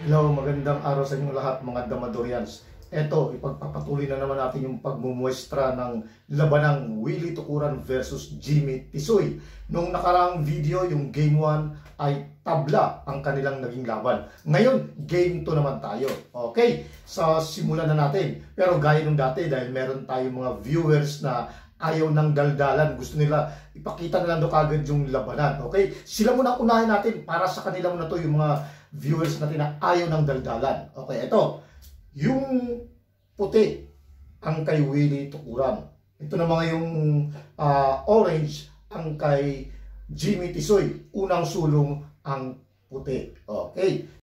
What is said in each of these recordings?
Hello, magandang araw sa inyong lahat mga Damadorians. Eto, ipagpapatuloy na naman natin yung pagmumuestra ng labanang Willie Tukuran versus Jimmy Tisoy. Nung nakaraang video, yung Game 1 ay tabla ang kanilang naging laban. Ngayon, Game 2 naman tayo. Okay, sa simulan na natin. Pero gaya nung dati, dahil meron tayong mga viewers na ayaw ng daldalan, gusto nila ipakita na lang doon kagad yung labanan. Okay, sila muna unahin natin para sa kanila muna to yung mga viewers natin na ayaw ng daldalan. Okay, ito. Yung puti ang kay Willie Tukuran. Ito naman yung orange ang kay Jimmy Tisoy. Unang sulong ang puti. Okay.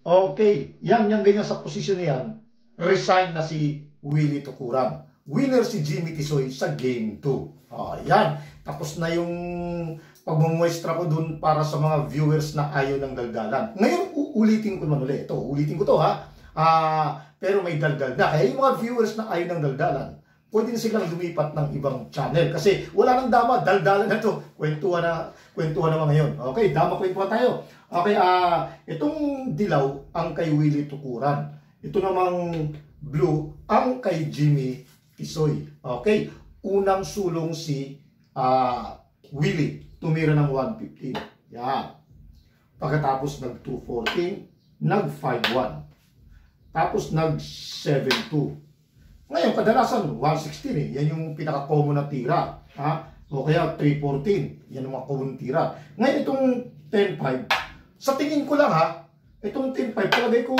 Okay, yung ganyan sa posisyon niyan, resign na si Willie Tukuran. Winner si Jimmy Tisoy sa Game 2. Yan. Tapos na yung pagmumuestra ko dun para sa mga viewers na ayaw ng daldalan. Ngayon, uulitin ko naman ulit. Ito, ulitin ko to ha. Pero may daldal na. Kaya yung mga viewers na ayaw ng daldalan, pwede na silang lumipat ng ibang channel. Kasi wala nang dama, daldalan na to. Kwentuhan naman ngayon. Okay, dama kwentuhan tayo. Okay, itong dilaw ang kay Willie Tukuran. Ito namang blue ang kay Jimmy Tisoy. Okay, unang sulong si Willie. Tumira ng 115. Yan. Pagkatapos nag 214, nag 51. Tapos nag 72. Ngayon, kadalasan 116 eh. Yan yung pinaka-common na tira. O kaya 314. Yan yung mga common tira. Ngayon, itong 10-5, sa tingin ko lang itong 10-5, palagay ko,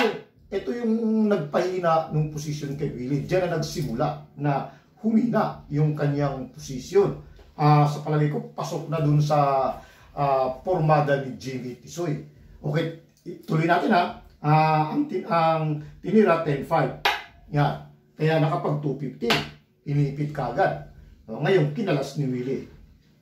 ito yung nagpahina ng posisyon kay Willie. Diyan na nagsimula na humina yung kanyang posisyon. Sa palagay ko, pasok na dun sa formada ni Jimmy Tisoy. Okay, tuloy natin ang tinira 10-5. Yan. Kaya nakapag 215. Inipit kagad. Ngayon, kinalas ni Willie.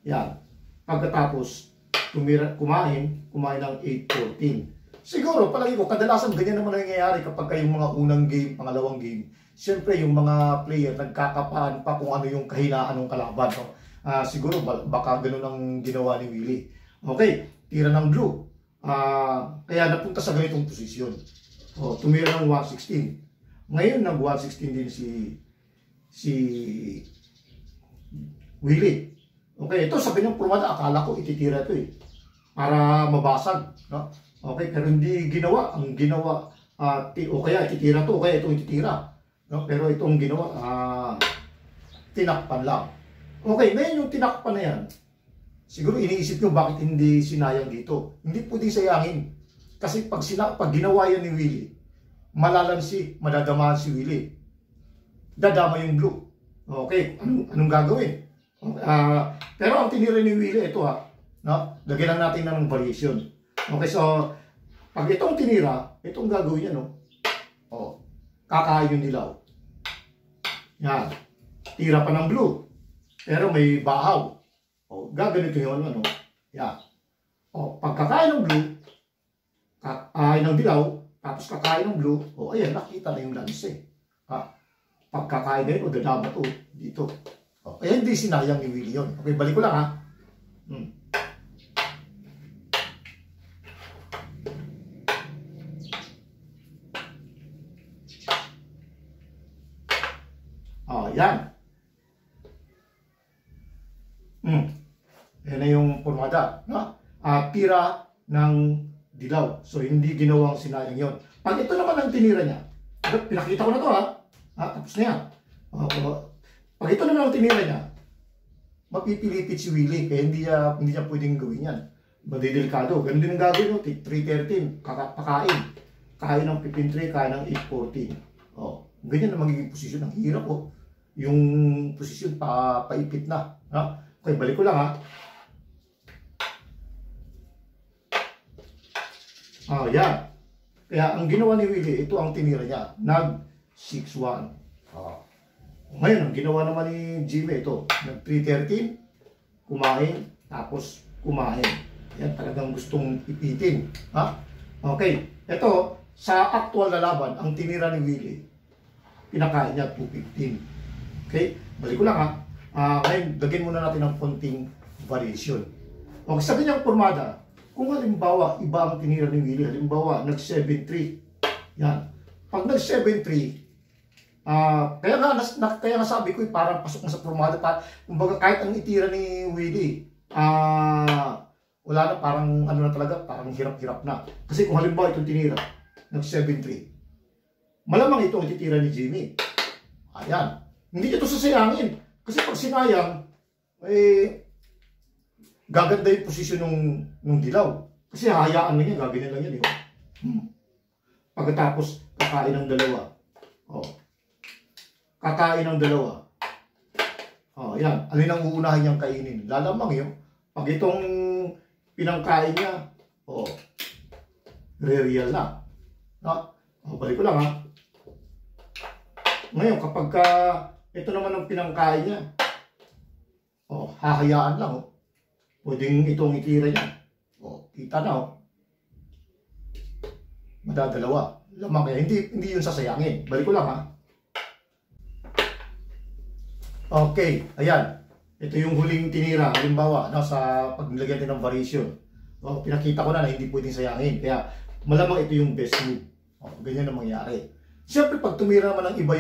Yan. Pagkatapos, kumain ng 8-14. Siguro, palagi ko, kadalasan ganyan naman nangyayari kapag kayong mga unang game, pangalawang game. Siyempre, yung mga player, nagkakapaan pa kung ano yung kahinaan ng kalaban. Siguro, baka ganun ang ginawa ni Willie. Okay, tira ng blue. Kaya napunta sa ganitong posisyon. Tumira ng 116. Ngayon, nag-116 din si Willie. Okay, ito sa kanyang formada, akala ko ititira ito eh. Para mabasag. No? Okay, pero hindi ginawa. Ang ginawa, o kaya ititira to, o kaya ito ititira. No? Pero itong ginawa, tinakpan lang. Okay, ngayon yung tinakpan na yan, siguro iniisip nyo bakit hindi sinayang dito. Hindi pwedeng sayangin. Kasi pag ginawa yan ni Willie, malalansi, madadamahan si Willie. Dadama yung blue. Okay, anong gagawin? Pero ang tinira ni Willie, ito ha. No? Lagyan lang natin ng variation. Okay, so, pag itong tinira, itong gagawin niya, no? Oh, kakain yung dilaw. Yan. Tira pa ng blue. Pero may bahaw. Oh, gaganito yun, ano? Yan. Oh, pagkakain ng blue, kakain ng dilaw, tapos kakain ng blue, oh, ayan, nakita na yung lance eh. Pagkakain na yun, o dadama to, dito. Oh, ayan, hindi sinayang ni Willie yun. Okay, balik ko lang ha. Oh, yan. Yan na yung pormada. No? Tira ng dilaw. So, hindi ginawang sinayang yon. Pag ito naman ang tinira niya, pinakita ko na to ha. Tapos na yan. Pag ito naman ang tinira niya, mapipilipit si Willie. Kaya hindi niya pwedeng gawin yan. Madidelikado. Ganun din ang gagawin. No? 313. Pakain. Kain ng 15-3, kain ng 8-14. Ganyan na magiging posisyon. Ang hirap po. Yung posisyon paipit na. Okay, balik ko lang ha. Yan. Kaya ang ginawa ni Willie, ito ang tinira niya. Nag 6-1. Ngayon, ang ginawa naman ni Jimmy, ito. Nag 313. Kumain. Tapos kumain. Yan talagang gustong ipitin. Okay. Ito, sa actual na laban, ang tinira ni Willie, pinakain niya 215. Okay? Balik ko lang ha. Ngayon, lagyan muna natin ng konting variation. Okay, sa ganyang formada, kung halimbawa, iba ang tinira ni Willie, halimbawa, nag-7-3. Yan. Pag nag-7-3, kaya nga sabi ko, parang pasok na sa formada. Kumbaga, kahit ang itira ni Willie, wala na, parang ano na talaga, parang hirap-hirap na. Kasi kung halimbawa itong tinira, nag-7-3, malamang ito ang ititira ni Jimmy. Ayan. Hindi ito sasayangin. Kasi pag sinayang, gaganda yung posisyon nung dilaw. Kasi hayaan lang yan, gaganyan lang yan. Pagkatapos, kakain ng dalawa. Kakain ng dalawa. Yan. Alin ang uunahin niyang kainin? Lalamang yun. Pag itong pinangkain niya, re-real na. Balik ko lang ha. Ngayon, kapag ito naman ang pinangkain niya, hahayaan lang. Pwedeng itong itira niya. Kita na. Madadalawa. Lamang kaya, hindi yun sasayangin. Balik ko lang ha. Okay, ayan. Ito yung huling tinira. Halimbawa, sa paglagyan din ng variation. Pinakita ko na hindi pwedeng sayangin. Kaya malamang ito yung best move. Ganyan ang mangyari. Siyempre, pag tumira naman ng iba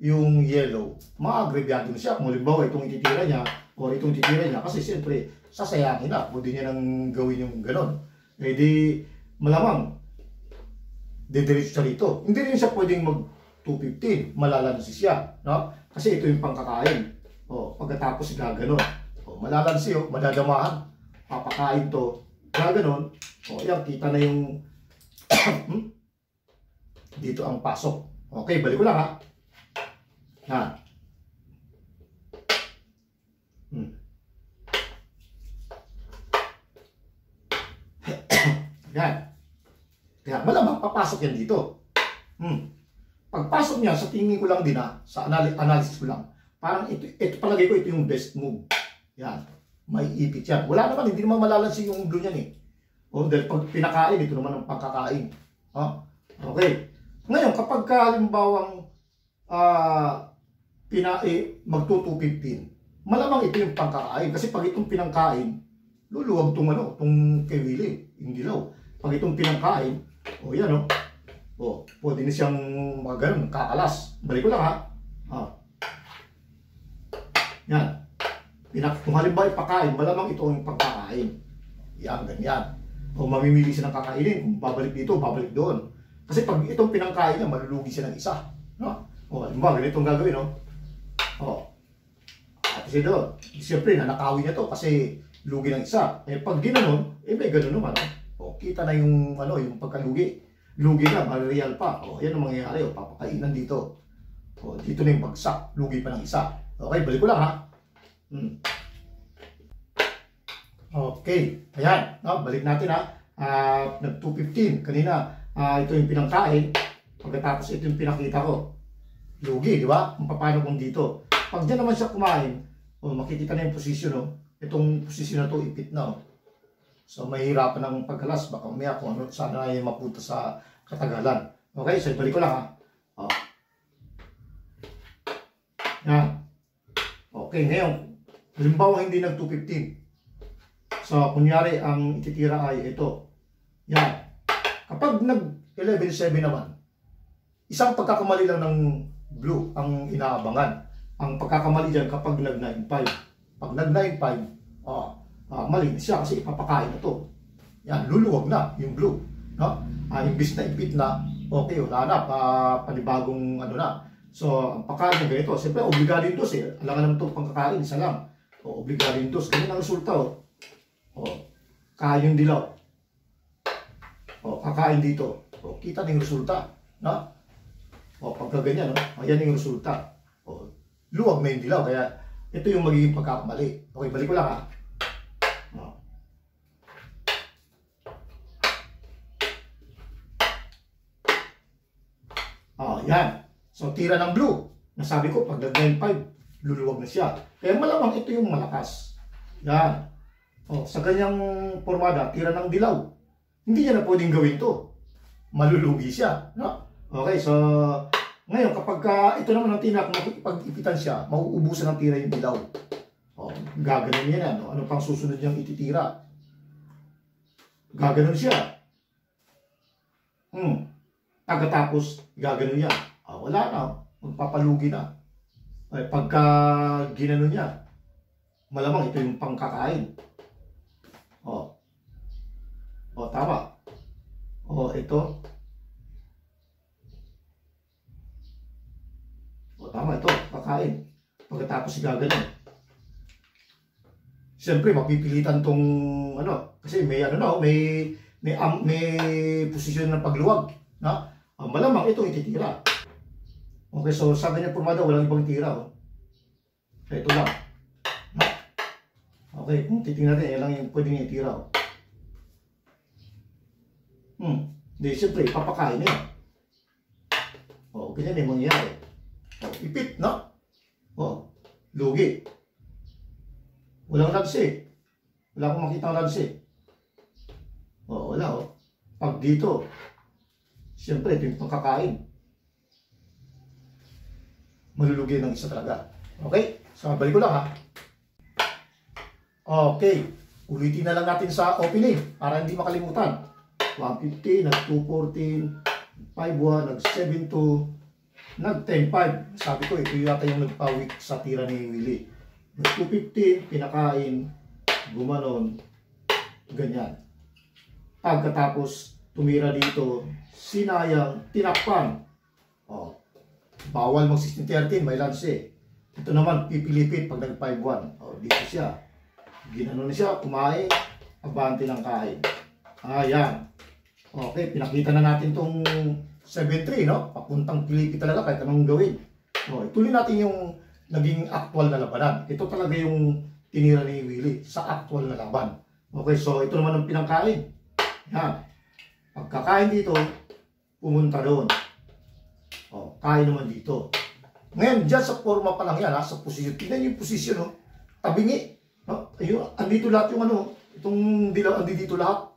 yung yellow, maagrebyado na siya. Kung halimbawa, itong ititira niya, o itong ititira niya, kasi siyempre, sasayangin na. Pwede niya nang gawin yung ganon. Di, malamang, didiretso siya rito. Hindi rin siya pwedeng mag 215, malalansi siya. Kasi ito yung pangkakain. Pagkatapos gaganon. Malalansi, madadamahan. Papakain to. Gaganon. Yan, kita na yung dito ang pasok. Okay, balik ko lang ha. Yan. Kaya malamang papasok yan dito. Pagpasok niya, sa tingin ko lang din sa analysis ko lang, parang ito palagay ko, ito yung best move. Yan. May ipit yan. Wala naman, hindi naman malalansi yung blue niyan eh. Dahil pag pinakain, ito naman ang pagkakain. Okay. Ngayon, kapag halimbawang mag-215, malamang ito yung pangkakain. Kasi pag itong pinangkain, luluwag itong kay Willie, yung dilaw. Pag itong pinangkain, yan pwede na siyang magano'n, kakalas. Balik ko lang ha. Yan. Kung halimbawa ipakain, malamang ito yung pagkakain. Yan, ganyan. Mamimili siya ng kakainin. Kung babalik dito, babalik doon. Kasi pag itong pinangkain niya, malulugi siya ng isa. Halimbawa, ganitong gagawin, At kasi doon, siyempre, nanakawin niya to kasi lugi ng isa. Pag ginanon, may gano'n naman, kita na yung, yung pagkalugi. Lugi na, real pa. Yan ang mangyayari, papakainan dito. Dito na yung bagsak, lugi pa ng isa. Okay, balik ko lang ha. Hmm. Okay. Ayan. No, balik natin ha. Nag 215. Kanina, ito yung pinangkain. Pagkatapos ito yung pinakita ko. Lugi, di ba? Kung paano kung dito. Pag dyan naman siya kumain, makikita na yung posisyon. Itong posisyon na to ipit na. So, mahirapan ng pagkalas. Baka umaya kung ano, sana ay mapunta sa katagalan. Okay, so ibalik ko lang ha. Yan. Okay, ngayon, halimbawa hindi nag 215. So, kunyari, ang ititira ay ito. Yan. Kapag nag 11-7 naman, isang pagkakamali lang ng blue ang inaabangan. Ang pagkakamali dyan kapag nag 9-5. Pag nag 9-5, mali siya kasi ipapakain na to. Yan, luluwag na yung blue. No? Imbis na ipit na, okay, wala na, panibagong ano na. So, ang pagkain ng ganito, siyempre, obligado yung dos eh. Alangan naman itong pagkakain, isa lang. Obligado yung dos. Ganyan ang resulta kain yung dilaw. Kakain dito. Kita na yung resulta. No? Pagka ganyan, ayan yung resulta. Luwag na yung dilaw. Kaya, ito yung magiging pagkakamali. Okay, balik ko lang ha. Yan. So, tira ng blue. Nasabi ko, pag nag-9-5, luluwag na siya. Kaya malamang ito yung malakas. Yan. Sa ganyang formada, tira ng dilaw. Hindi niya na pwedeng gawin to. Malulugi siya. No? Okay, so, ngayon, kapag ito naman ang tira, kung makikipag-ipitan siya, mauubusan ng tira yung dilaw. Gaganon yan. Ano pang susunod niyang ititira? Gaganon siya. Pagkatapos, gaganon niya. Wala na. Magpapalugi na. Ay, pagka ginano niya, malamang ito yung pangkakain. Tama. Ito. Tama, ito. Kakain. Pagkatapos gaganon. Siyempre, mapipilitan tong kasi may may posisyon ng pagluwag. Na? Malamang ito ititira. Okay, so sa ganyan formada, walang ibang tira. Ito lang. Okay, kung titingnan natin, yan lang yung pwede niya itira. Hindi, siyempre, papakain niya. Ganyan yung mangyayari. Ipit, no? Lugi. Walang lansi. Wala akong makita ng lansi. Wala, Pag dito, siyempre, ito yung pagkakain. Malulugi ng isa talaga. Okay? So, balik ko lang ha. Okay. Ulitin na lang natin sa opening para hindi makalimutan. 150, nag 214, 51, nag 72, nag 10-5. Sabi ko, ito yata yung nagpawik sa tira ni Willie. Nag 250, pinakain, gumanon, ganyan. Pagkatapos, tumira dito, sinayang, tinakpan. Bawal mag 16-13, may lanse. Ito naman, pipilipit pag nag 5-1. Dito siya. Ginano na siya, kumain, abante ng kain. Ayan. Okay, pinakita na natin tong 7-3, no? Papuntang pilipit talaga kahit anong gawin. Ituloy natin yung naging actual na labanan. Ito talaga yung tinira ni Willie sa actual na laban. Okay, so ito naman ang pinangkain. Yan. Pagkakain dito, pumunta doon. Kain naman dito. Ngayon, dyan sa forma pa lang yan, sa posisyon. Tignan yung posisyon, tabingi. Ayun, andito lahat yung itong dilaw, andito lahat.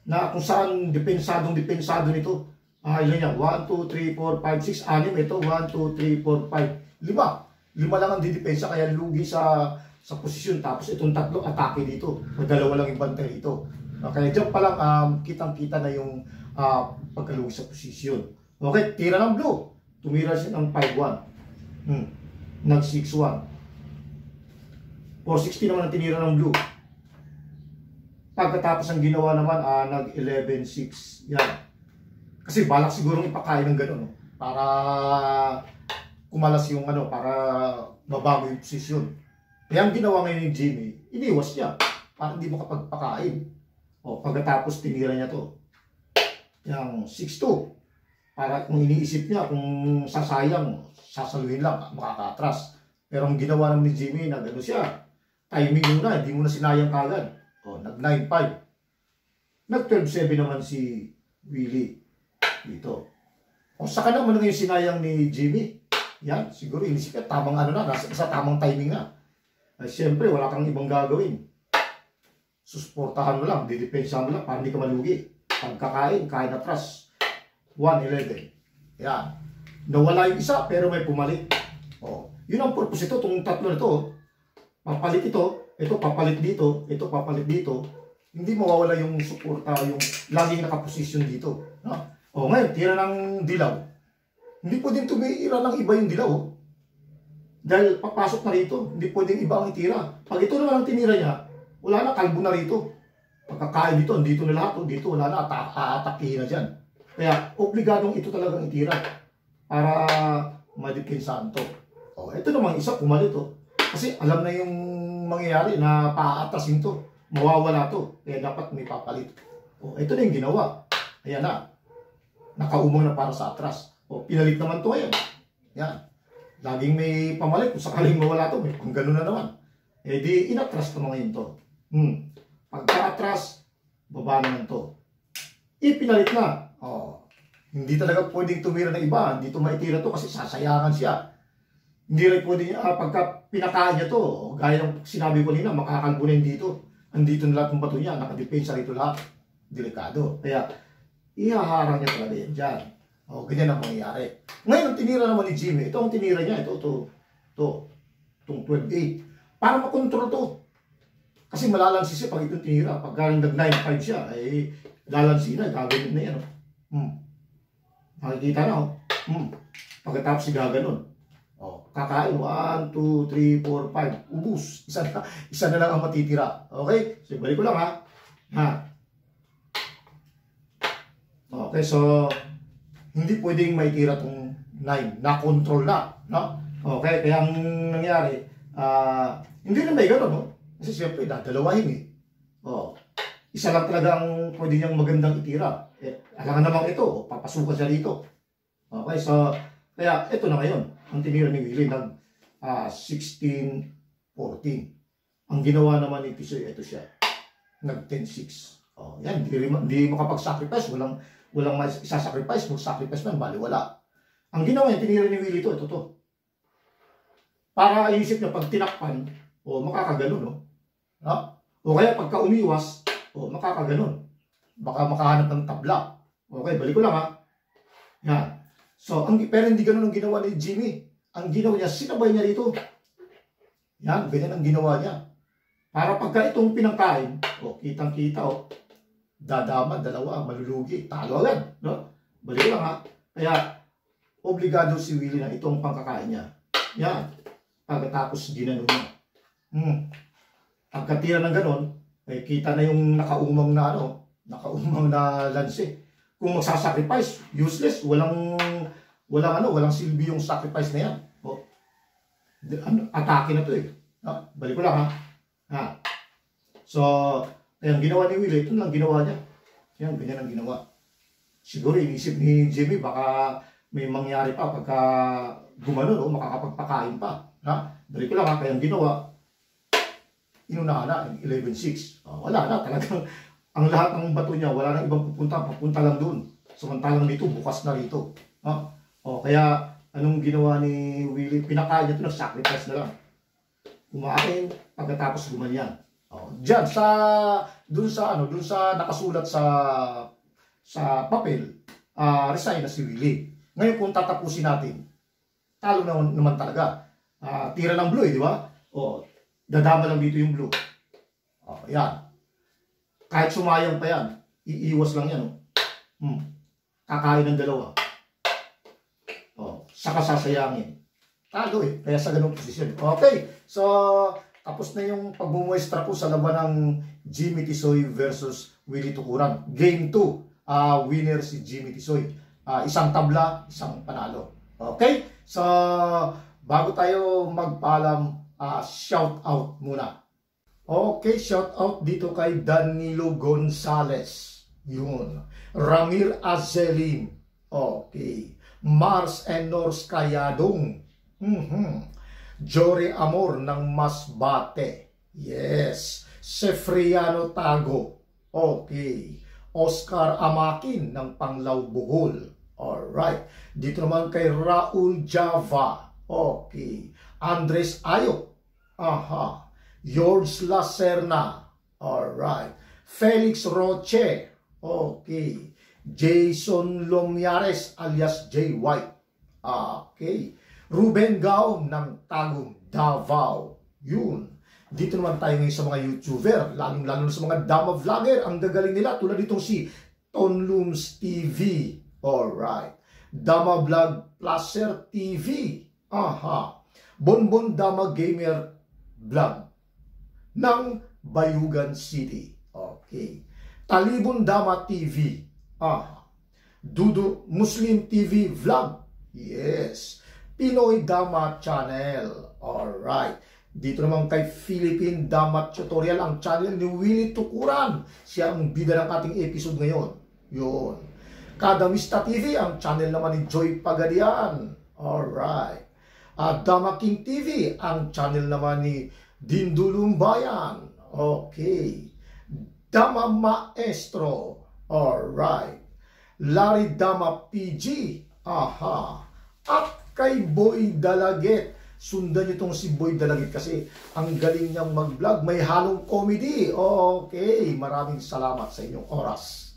Na kung saan depensado nito. Ilan yan? 1, 2, 3, 4, 5, 6, 6. Ito, 1, 2, 3, 4, 5, 5. 5 lang ang didepensa, kaya lugi sa posisyon. Tapos itong tatlo, atake dito. Dalawa lang yung bantay dito. Kaya dyan pa lang, kitang-kita na yung pagkalugi sa posisyon. Okay, tira ng blue. Tumira siya ng 5-1. Nag 6-1. 460 naman ang tinira ng blue. Pagkatapos ang ginawa naman, nag 11-6. Yan. Kasi balak siguro ipakain ng gano'n. Para kumalas yung para mabago yung posisyon. Kaya ang ginawa ngayon ni Jimmy, iniwas niya. Para hindi makapagpakain. Pagkatapos tinira niya to. Yang 6-2. Para kung iniisip niya, kung sasayang, sasaluhin lang, makakatras. Pero ang ginawa naman ni Jimmy, siya, timing muna, hindi mo na sinayang kagad. O, nag 9-5. Nag 12-7 naman si Willie dito. O, saka naman ngayon sinayang ni Jimmy. Yan, siguro inisip ka, tamang ano na, nasa tamang timing na. Ay, siyempre, wala kang ibang gagawin. Susuportahan mo lang, didepensahan mo lang para hindi ka malugi. Pagkakain, kain na trust. 1-11. Yan. Nawala yung isa, pero may pumalit. O, yun ang purpose ito, itong tatlo na ito. Papalit ito papalit dito, ito papalit dito. Hindi mawawala yung suporta, yung laging nakaposisyon dito. No? O, ngayon, tira ng dilaw. Hindi pwedeng tumira ng iba yung dilaw. Dahil papasok na rito, hindi pwedeng iba ang itira. Pag ito naman ang tinira niya, wala na, kalbo na rito. Pagkakain dito, dito na lahat, dito wala na, aatakihin na dyan. Kaya, obligadong ito talagang itira para madipinsahan to. O, ito naman isa, pumalit to. Kasi alam na yung mangyayari na paaatasin to. Mawawala to. Kaya dapat may papalit. O, ito na yung ginawa. Ayan na. Nakaumang na para sa atras. O, pinalit naman to ngayon. Yan. Laging may pamalit. Kung sakaling mawala to, may pang ganun na naman. Eh di, inatras naman ngayon to. Pagka-atras, baba naman to. Ipinalit na. O, hindi talaga pwedeng tumira ng iba. Hindi to maitira to kasi sasayangan siya. Hindi rin pwedeng, pagka pinakain niya to, gaya ng sinabi ko nila, makakalbo na dito. Andito na lahat ng bato niya, nakadepensa rito lahat. Delikado. Kaya, ihaharang niya talaga yan dyan. O, ganyan ang mangyayari. Ngayon, ang tinira naman ni Jimmy, ito ang tinira niya, itong 12-8. Para makontrol to. Kasi malalansi siya pag itong tinira. Pag nag-9-5 siya, ay lalansi na, gagawin na yan. Makikita na, pagkatapos si gaganon. Kakain, 1, 2, 3, 4, 5. Ubus. Isa na lang ang matitira. Okay? So, balik ko lang ha. Okay, so, hindi pwedeng maitira itong 9. Na-control na. No? Okay, kaya ang nangyari, hindi na may gano'n, no? Kasi siyempre, dadalawahin eh. Isa lang talaga ang pwede niyang magandang itira. Alangan naman ito, papasukan siya dito. Okay, so, kaya ito na ngayon. Ang tinira ni Willie nag 16-14. Ang ginawa naman ni Tisoy, ito siya. Nag 10-6. Yan, hindi makapag-sacrifice. Walang isa-sacrifice. Mag-sacrifice man, bali wala. Ang ginawa niya, tinira ni Willie ito to. Para iisip niya, pag tinakpan, makakaganon, no? O kaya pagka umiwas, makakaganon. Baka makahanap ng tabla. Okay, balik ko lang ha. Yan. So, pero hindi ganun ang ginawa ni Jimmy. Ang ginawa niya, sinabay niya dito. Yan, ganyan ang ginawa niya. Para pagka itong pinangkain, kitang-kita, dadama, dalawa, malulugi, talo agad. No? Balik lang ha. Kaya, obligado si Willie na itong pangkakain niya. Yan. Pagkatapos ginano niya. Pagkatira ng ganon, kita na yung nakaumang na lanse. Kung magsasacrifice, useless, walang silbi yung sacrifice na yan. Atake na to eh. Balik ko lang ha. So, yung ginawa ni Willie, ito lang ginawa niya. Yan, ganyan ang ginawa. Siguro inisip ni Jimmy, baka may mangyari pa pagka gumanon, makakapagpakain pa. Balik ko lang ha, kaya ang ginawa, inunahan na, 11-6. Wala na, talagang ang lahat ng bato niya, wala nang ibang papunta lang doon. Samantalang dito, bukas na rito. Kaya, anong ginawa ni Willie? Pinakain niya ito, nag-sacrifice na lang. Kumain, pagkatapos gumanyan. Diyan, dun sa nakasulat sa papel, resign na si Willie. Ngayon, kung tatapusin natin, talo naman talaga. Tira ng blue, di ba? Dadama lang dito yung blue. Yan. Kahit sumayang pa yan, iiwas lang yan. Kakain ng dalawa. Saka sasayangin. Talo eh. Kaya sa ganung posisyon. Okay. So, tapos na yung pagmumuestra ko sa laban ng Jimmy Tisoy versus Willie Tukuran. Game 2. Winner si Jimmy Tisoy. Isang tabla, isang panalo. Okay? So, bago tayo magpaalam, shout out muna. Okay, shout out dito kay Danilo Gonzales. Yun. Ramir Azelim. Okay. Mars and Norse Kayadong. Jory Amor ng Masbate. Yes. Sefriano Tago. Okay. Oscar Amakin ng Panglao, Bohol. Alright. Dito naman kay Raul Java. Okay. Andres Ayo. Aha. George Lacerna. Alright. Felix Roche. Okay. Jason Lomiares alias J. White. Okay. Ruben Gao ng Tagum, Davao. Yun. Dito naman tayo ngayon sa mga YouTuber, lalong-lalo sa mga Dama Vlogger. Ang gagaling nila, tulad ditong si Tonlooms TV. Alright. Dama Vlog Placer TV. Aha. Bonbon Dama Gamer Vlog ng Bayugan City. Okay. Talibon Dama TV. Aha. Dudu Muslim TV Vlog. Yes. Pinoy Dama Channel. Alright. Dito naman kay Philippine Dama Tutorial, ang channel ni Willie Tukuran. Siya ang bida ng ating episode ngayon. Yun. Kadamista TV, ang channel naman ni Joy Pagadian. Alright. Dama King TV, ang channel naman ni Dindulumbayan. Okay. Dama Maestro. Alright. Larry Dama PG. Aha. At kay Boy Dalaget. Sundan nyo itong si Boy Dalagit kasi ang galing niyang mag-vlog. May halong comedy. Okay, maraming salamat sa inyong oras.